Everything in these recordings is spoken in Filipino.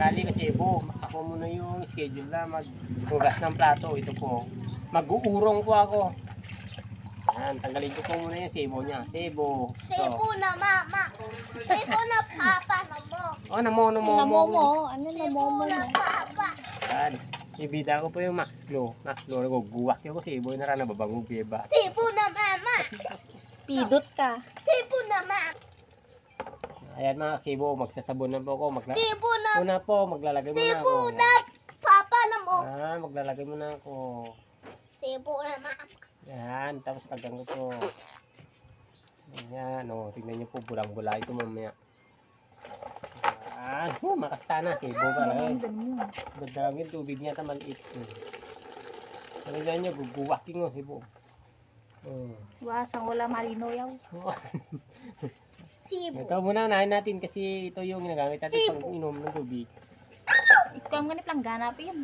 sali kasi po, ako muna yung schedule na maghugas ng plato. Ito po, mag-uurong po ako. Yan, tanggalin ko po muna yung sebo niya. Sebo. Sebo na mama. Sebo na papa na mo. Oh, namo. Ano na Sebo mo na papa. Yan. Ibida ko po yung Max Glow. Max Glow, nagguguwak yung ko sebo na rin nababangong piba. Sebo na mama. Pidot ka. Sebo na mama. Ayan mga sebo, magsasabon na po ako. Sebo na. Una po, maglalagay muna ako. Sebo na papa na mo. Maglalagay muna ako. Sebo na mama. Yan, tapos tagang ko po. Yan, o, tignan niyo po, bulang-bula ito mamaya. Yan, makasta na, sebo pa rin. Ganda lang yung tubig niya, maliit. Tignan niyo, guguwaking mo, sebo. Wasang wala malino yaw. Sebo. Ito muna, unahin natin kasi ito yung ginagamit natin pang inom ng tubig. Ikaw ang ganip lang ganapin.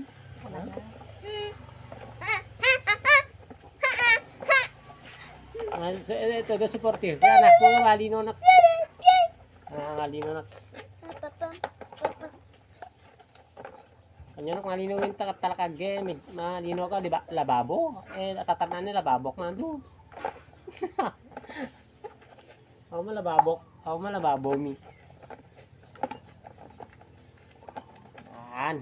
Ito, the supportive. Yan, ako nga malino na. Malino na. Kanya nung malino yung talakag eh. Malino ka, di ba? Lababo. Tatanan ni lababok man doon. Ako malababok. Ako malababo mi. Yan.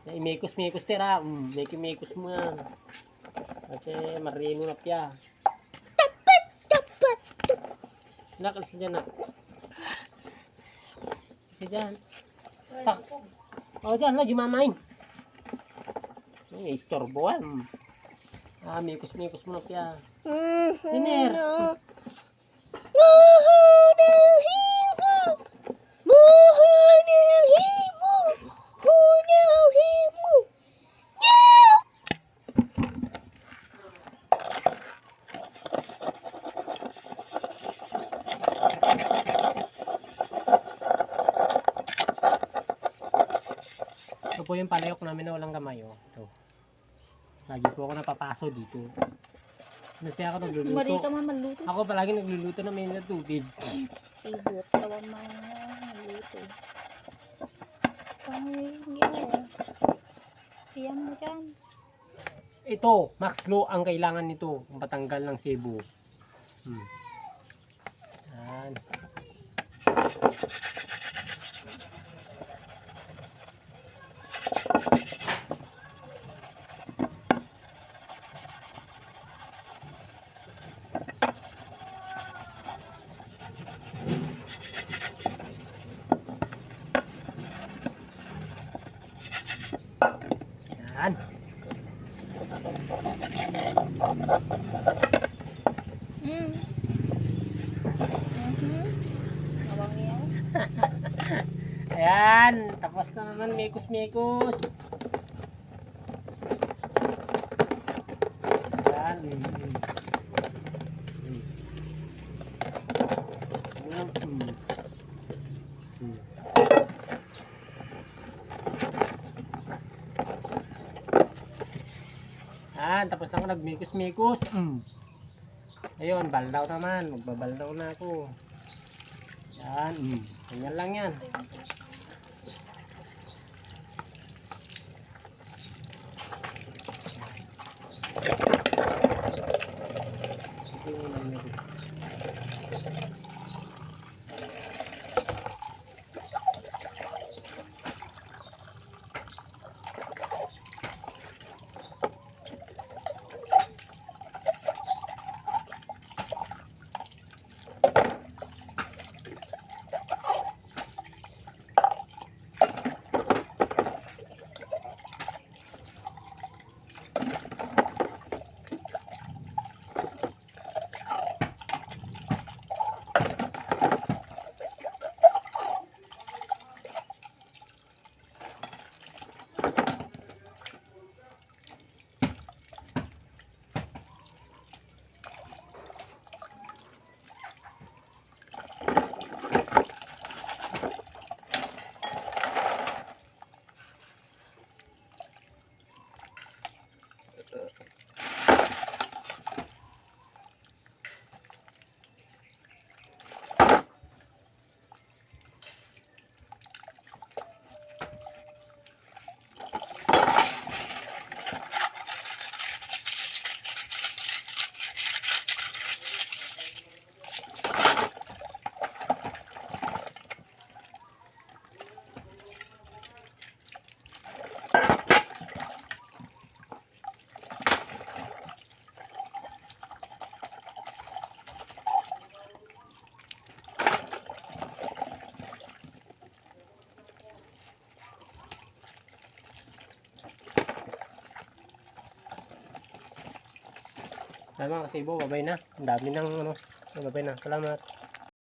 Imekos-mekos tira. Mekos mo yan. Kasi marino na piya. Dapat. Nak, kasi dyan nak. Kasi dyan. Tak. O dyan, lagi mamain. Istorboan. Mekos-mekos mo na piya. Diner. Ito po yung palayok namin na walang kamay. Oh. Ito. Lagi po ako napapaso dito. Kasi ako nagluluto. Marito man maluto. Ako palagi nagluluto na may tubig. Pidot ka man maluto. Siyam mo dyan. Ito, Max Glow ang kailangan nito. Ang patanggal ng sebo. Yan. Yan. Ayan, tapos na naman mekos-mekos. Ayan. Ayan, tapos na ako nagmekos-mekos. Ayun, baldaw naman. Magbabaldaw na ako. Yan. Ganyan lang yan. Salamat kasi Ibo, babay na. Ang dami ng ano. Babay na. Salamat.